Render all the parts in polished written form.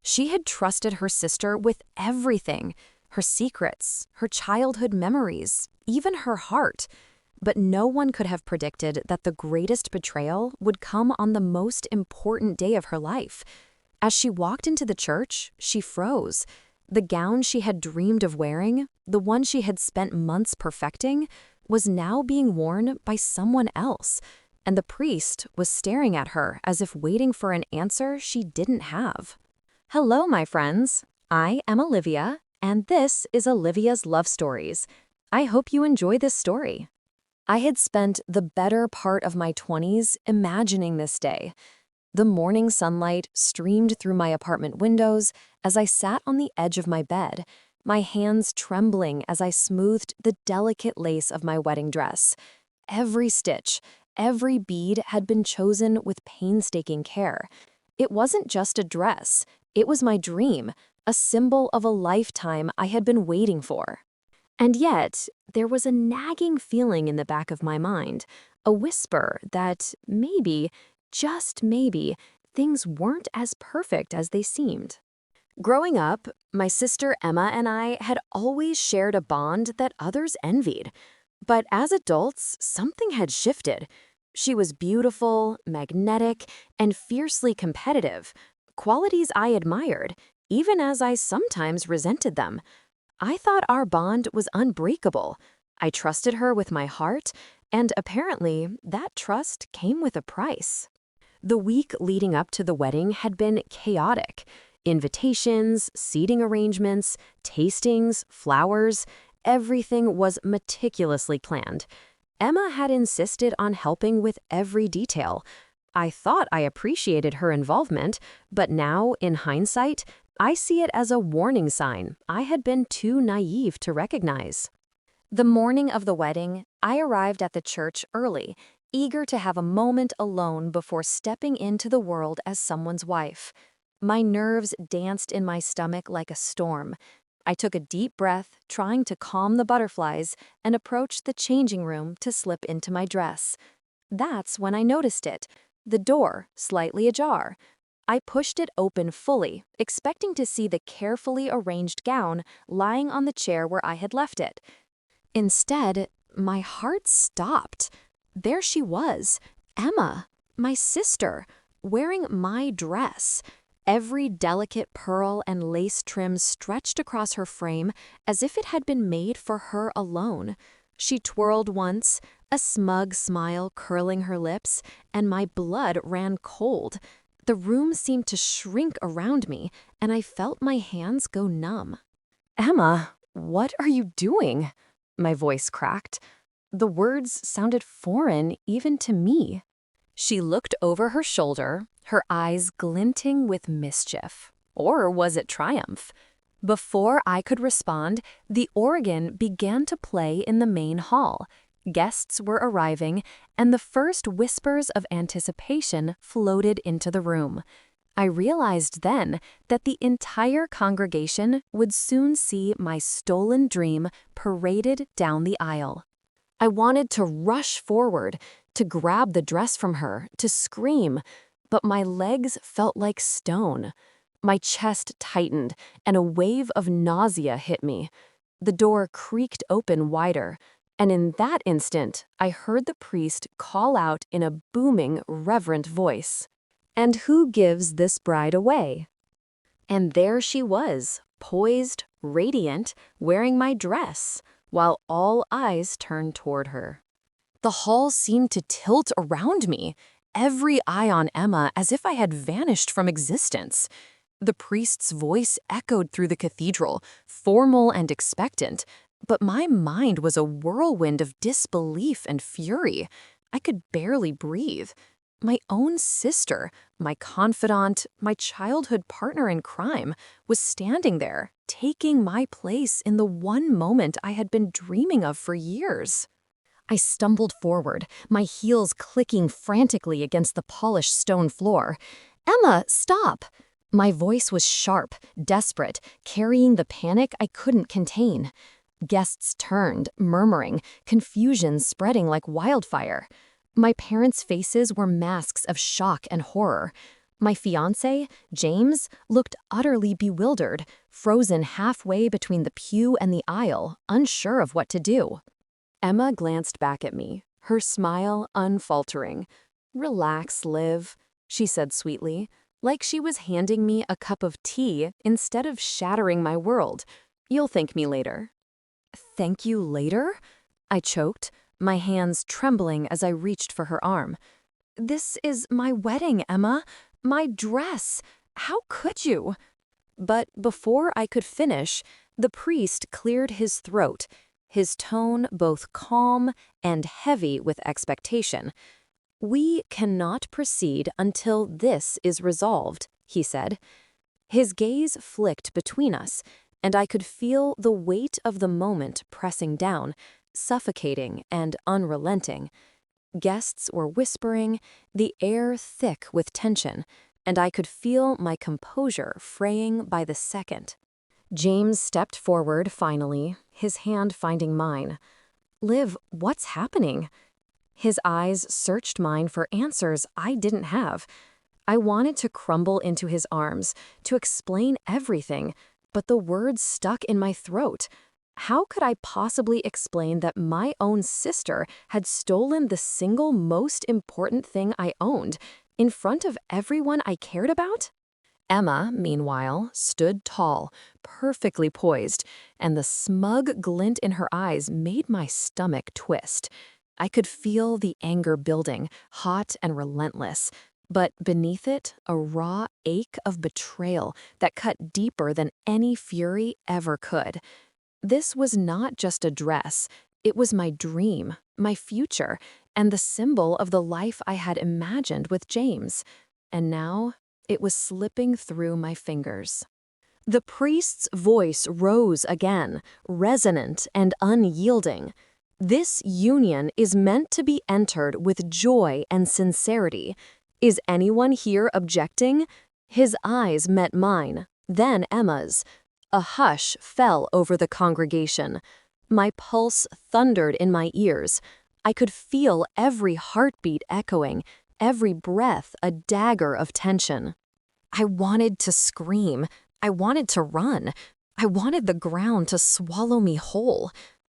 She had trusted her sister with everything, her secrets, her childhood memories, even her heart. But no one could have predicted that the greatest betrayal would come on the most important day of her life. As she walked into the church, she froze. The gown she had dreamed of wearing, the one she had spent months perfecting, was now being worn by someone else, and the priest was staring at her as if waiting for an answer she didn't have. Hello, my friends. I am Olivia, and this is Olivia's Love Stories. I hope you enjoy this story. I had spent the better part of my 20s imagining this day. The morning sunlight streamed through my apartment windows as I sat on the edge of my bed, my hands trembling as I smoothed the delicate lace of my wedding dress. Every stitch, every bead had been chosen with painstaking care. It wasn't just a dress, it was my dream, a symbol of a lifetime I had been waiting for. And yet, there was a nagging feeling in the back of my mind, a whisper that maybe, just maybe, things weren't as perfect as they seemed. Growing up, my sister Emma and I had always shared a bond that others envied. But as adults, something had shifted. She was beautiful, magnetic, and fiercely competitive, qualities I admired, even as I sometimes resented them. I thought our bond was unbreakable. I trusted her with my heart, and apparently that trust came with a price. The week leading up to the wedding had been chaotic. Invitations, seating arrangements, tastings, flowers, everything was meticulously planned. Emma had insisted on helping with every detail. I thought I appreciated her involvement, but now, in hindsight, I see it as a warning sign I had been too naive to recognize. The morning of the wedding, I arrived at the church early, eager to have a moment alone before stepping into the world as someone's wife. My nerves danced in my stomach like a storm. I took a deep breath, trying to calm the butterflies, and approached the changing room to slip into my dress. That's when I noticed it, the door slightly ajar. I pushed it open fully, expecting to see the carefully arranged gown lying on the chair where I had left it. Instead, my heart stopped. There she was, Emma, my sister, wearing my dress. Every delicate pearl and lace trim stretched across her frame as if it had been made for her alone. She twirled once, a smug smile curling her lips, and my blood ran cold. The room seemed to shrink around me, and I felt my hands go numb. "Emma, what are you doing?" My voice cracked. The words sounded foreign even to me. She looked over her shoulder, her eyes glinting with mischief. Or was it triumph? Before I could respond, the organ began to play in the main hall. Guests were arriving, and the first whispers of anticipation floated into the room. I realized then that the entire congregation would soon see my stolen dream paraded down the aisle. I wanted to rush forward, to grab the dress from her, to scream, but my legs felt like stone. My chest tightened, and a wave of nausea hit me. The door creaked open wider, and in that instant, I heard the priest call out in a booming, reverent voice, "And who gives this bride away?" And there she was, poised, radiant, wearing my dress, while all eyes turned toward her. The hall seemed to tilt around me, every eye on Emma as if I had vanished from existence. The priest's voice echoed through the cathedral, formal and expectant, but my mind was a whirlwind of disbelief and fury. I could barely breathe. My own sister, my confidant, my childhood partner in crime, was standing there, taking my place in the one moment I had been dreaming of for years. I stumbled forward, my heels clicking frantically against the polished stone floor. "Emma, stop!" My voice was sharp, desperate, carrying the panic I couldn't contain. Guests turned, murmuring, confusion spreading like wildfire. My parents' faces were masks of shock and horror. My fiancé, James, looked utterly bewildered, frozen halfway between the pew and the aisle, unsure of what to do. Emma glanced back at me, her smile unfaltering. "Relax, Liv," she said sweetly, like she was handing me a cup of tea instead of shattering my world. "You'll thank me later." "Thank you later?" I choked, my hands trembling as I reached for her arm. "This is my wedding, Emma. My dress. How could you?" But before I could finish, the priest cleared his throat, his tone both calm and heavy with expectation. "We cannot proceed until this is resolved," he said. His gaze flicked between us, and I could feel the weight of the moment pressing down, suffocating and unrelenting. Guests were whispering, the air thick with tension, and I could feel my composure fraying by the second. James stepped forward finally, his hand finding mine. "Liv, what's happening?" His eyes searched mine for answers I didn't have. I wanted to crumble into his arms, to explain everything, but the words stuck in my throat. How could I possibly explain that my own sister had stolen the single most important thing I owned, in front of everyone I cared about? Emma, meanwhile, stood tall, perfectly poised, and the smug glint in her eyes made my stomach twist. I could feel the anger building, hot and relentless, but beneath it, a raw ache of betrayal that cut deeper than any fury ever could. This was not just a dress, it was my dream, my future, and the symbol of the life I had imagined with James. And now, it was slipping through my fingers. The priest's voice rose again, resonant and unyielding. "This union is meant to be entered with joy and sincerity. Is anyone here objecting?" His eyes met mine, then Emma's. A hush fell over the congregation. My pulse thundered in my ears. I could feel every heartbeat echoing, every breath a dagger of tension. I wanted to scream. I wanted to run. I wanted the ground to swallow me whole.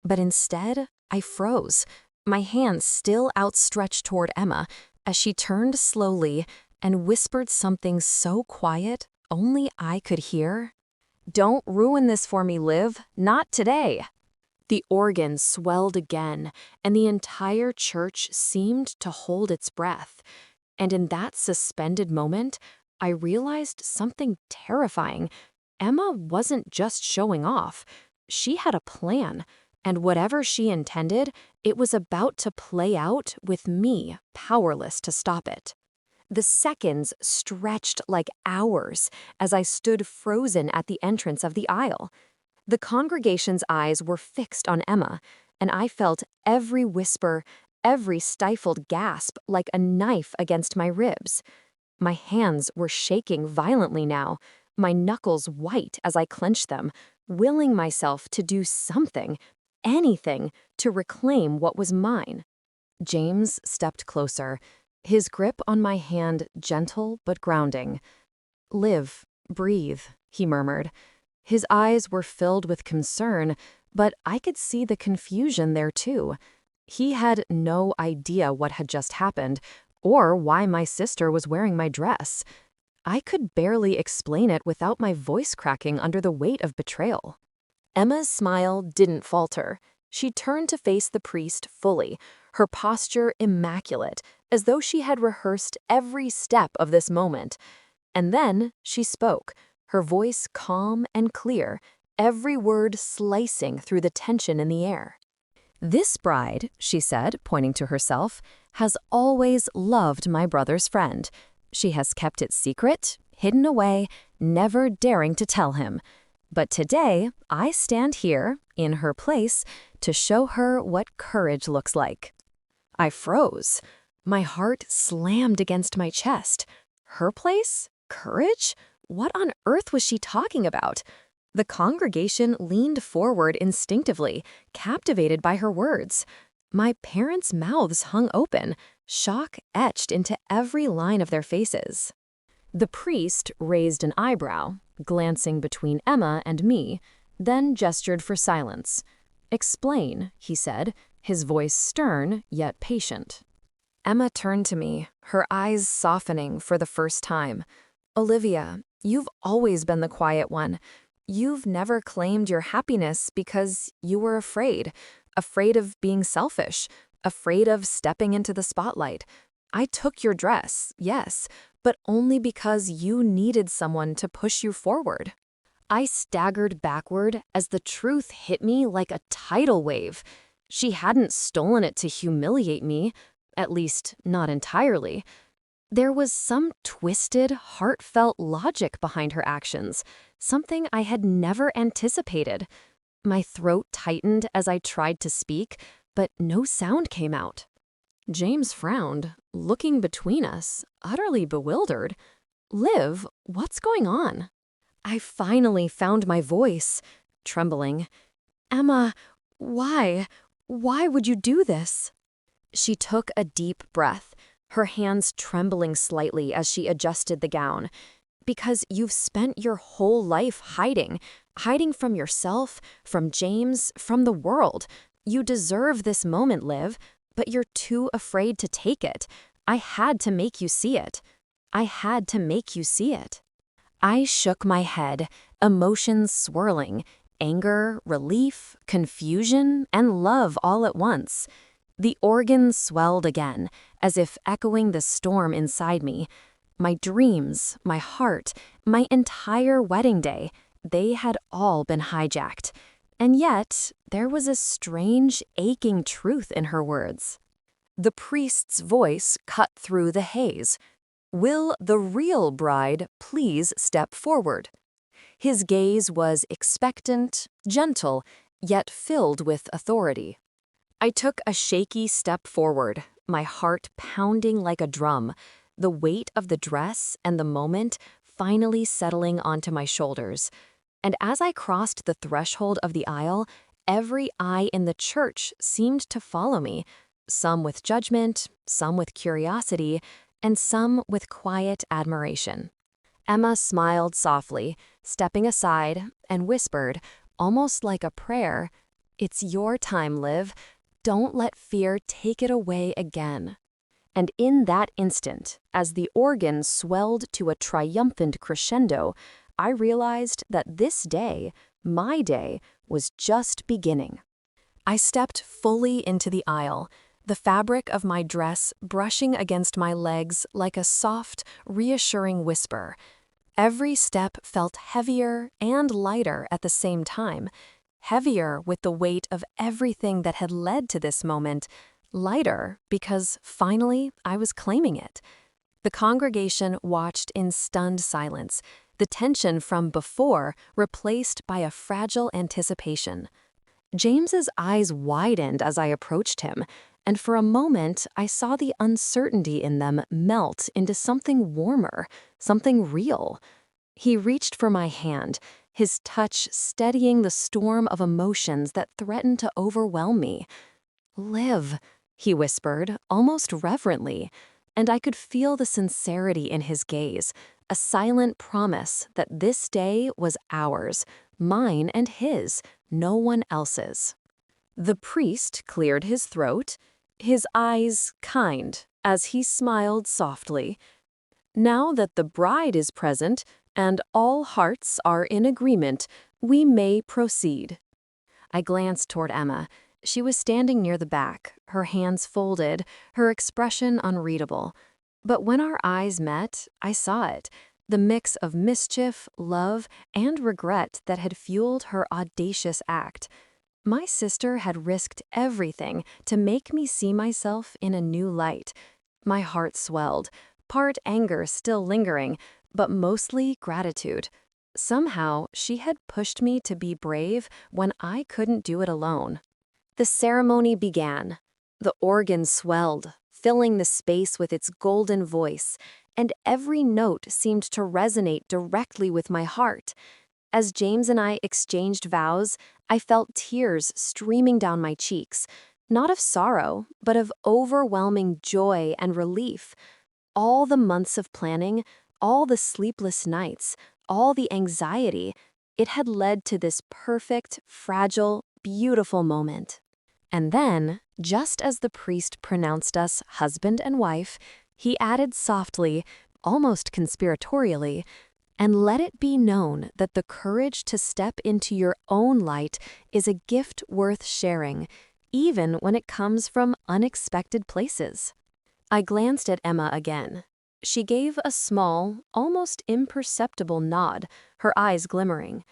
But instead, I froze, my hands still outstretched toward Emma, as she turned slowly and whispered something so quiet only I could hear. "Don't ruin this for me, Liv. Not today." The organ swelled again, and the entire church seemed to hold its breath. And in that suspended moment, I realized something terrifying. Emma wasn't just showing off. She had a plan, and whatever she intended, it was about to play out with me powerless to stop it. The seconds stretched like hours as I stood frozen at the entrance of the aisle. The congregation's eyes were fixed on Emma, and I felt every whisper, every stifled gasp like a knife against my ribs. My hands were shaking violently now, my knuckles white as I clenched them, willing myself to do something, anything, to reclaim what was mine. James stepped closer, his grip on my hand gentle but grounding. "Liv, breathe," he murmured. His eyes were filled with concern, but I could see the confusion there too. He had no idea what had just happened, or why my sister was wearing my dress. I could barely explain it without my voice cracking under the weight of betrayal. Emma's smile didn't falter. She turned to face the priest fully, her posture immaculate, as though she had rehearsed every step of this moment. And then she spoke, her voice calm and clear, every word slicing through the tension in the air. "This bride," she said, pointing to herself, "has always loved my brother's friend. She has kept it secret, hidden away, never daring to tell him. But today, I stand here, in her place, to show her what courage looks like." I froze. My heart slammed against my chest. Her place? Courage? What on earth was she talking about? The congregation leaned forward instinctively, captivated by her words. My parents' mouths hung open, shock etched into every line of their faces. The priest raised an eyebrow, glancing between Emma and me, then gestured for silence. "Explain," he said, his voice stern yet patient. Emma turned to me, her eyes softening for the first time. "Olivia, you've always been the quiet one. You've never claimed your happiness because you were afraid of being selfish, afraid of stepping into the spotlight. I took your dress, yes, but only because you needed someone to push you forward." I staggered backward as the truth hit me like a tidal wave. She hadn't stolen it to humiliate me, at least not entirely. There was some twisted, heartfelt logic behind her actions, something I had never anticipated. My throat tightened as I tried to speak, but no sound came out. James frowned, looking between us, utterly bewildered. "Liv, what's going on?" I finally found my voice, trembling. "Emma, why? Why would you do this?" She took a deep breath, her hands trembling slightly as she adjusted the gown. "Because you've spent your whole life hiding from yourself, from James, from the world. You deserve this moment, Liv, but you're too afraid to take it. I had to make you see it. I had to make you see it." I shook my head, emotions swirling, anger, relief, confusion, and love all at once. The organ swelled again, as if echoing the storm inside me. My dreams, my heart, my entire wedding day, they had all been hijacked. And yet, there was a strange, aching truth in her words. The priest's voice cut through the haze. "Will the real bride please step forward?" His gaze was expectant, gentle, yet filled with authority. I took a shaky step forward, my heart pounding like a drum, the weight of the dress and the moment finally settling onto my shoulders. And as I crossed the threshold of the aisle, every eye in the church seemed to follow me, some with judgment, some with curiosity, and some with quiet admiration. Emma smiled softly, stepping aside, and whispered, almost like a prayer, "It's your time, Liv. Don't let fear take it away again." And in that instant, as the organ swelled to a triumphant crescendo, I realized that this day, my day, was just beginning. I stepped fully into the aisle, the fabric of my dress brushing against my legs like a soft, reassuring whisper. Every step felt heavier and lighter at the same time, heavier with the weight of everything that had led to this moment, lighter because finally I was claiming it. The congregation watched in stunned silence, the tension from before replaced by a fragile anticipation. James's eyes widened as I approached him, and for a moment I saw the uncertainty in them melt into something warmer, something real. He reached for my hand, his touch steadying the storm of emotions that threatened to overwhelm me. "Liv," he whispered, almost reverently, and I could feel the sincerity in his gaze, a silent promise that this day was ours, mine and his, no one else's. The priest cleared his throat, his eyes kind, as he smiled softly. "Now that the bride is present and all hearts are in agreement, we may proceed." I glanced toward Emma. She was standing near the back, her hands folded, her expression unreadable. But when our eyes met, I saw it, the mix of mischief, love, and regret that had fueled her audacious act. My sister had risked everything to make me see myself in a new light. My heart swelled, part anger still lingering, but mostly gratitude. Somehow, she had pushed me to be brave when I couldn't do it alone. The ceremony began. The organ swelled, filling the space with its golden voice, and every note seemed to resonate directly with my heart. As James and I exchanged vows, I felt tears streaming down my cheeks, not of sorrow, but of overwhelming joy and relief. All the months of planning, all the sleepless nights, all the anxiety, it had led to this perfect, fragile, beautiful moment. And then, just as the priest pronounced us husband and wife, he added softly, almost conspiratorially, "And let it be known that the courage to step into your own light is a gift worth sharing, even when it comes from unexpected places." I glanced at Emma again. She gave a small, almost imperceptible nod, her eyes glimmering.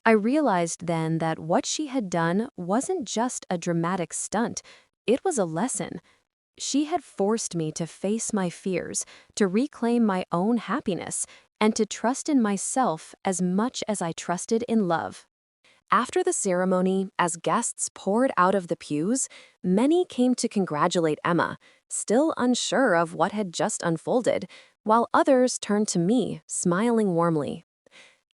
I realized then that what she had done wasn't just a dramatic stunt, it was a lesson. She had forced me to face my fears, to reclaim my own happiness, and to trust in myself as much as I trusted in love. After the ceremony, as guests poured out of the pews, many came to congratulate Emma, still unsure of what had just unfolded, while others turned to me, smiling warmly.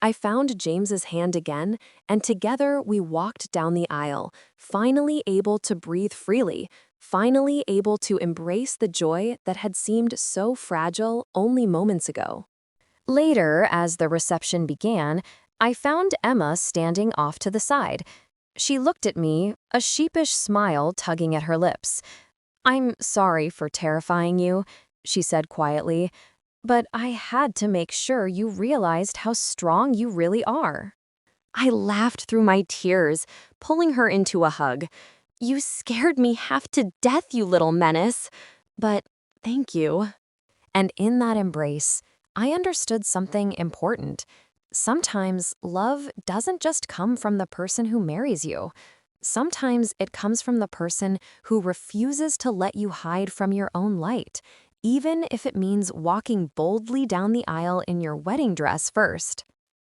I found James's hand again, and together we walked down the aisle, finally able to breathe freely, finally able to embrace the joy that had seemed so fragile only moments ago. Later, as the reception began, I found Emma standing off to the side. She looked at me, a sheepish smile tugging at her lips. "I'm sorry for terrifying you," she said quietly, "but I had to make sure you realized how strong you really are." I laughed through my tears, pulling her into a hug. "You scared me half to death, you little menace. But thank you." And in that embrace, I understood something important. Sometimes love doesn't just come from the person who marries you. Sometimes it comes from the person who refuses to let you hide from your own light, even if it means walking boldly down the aisle in your wedding dress first.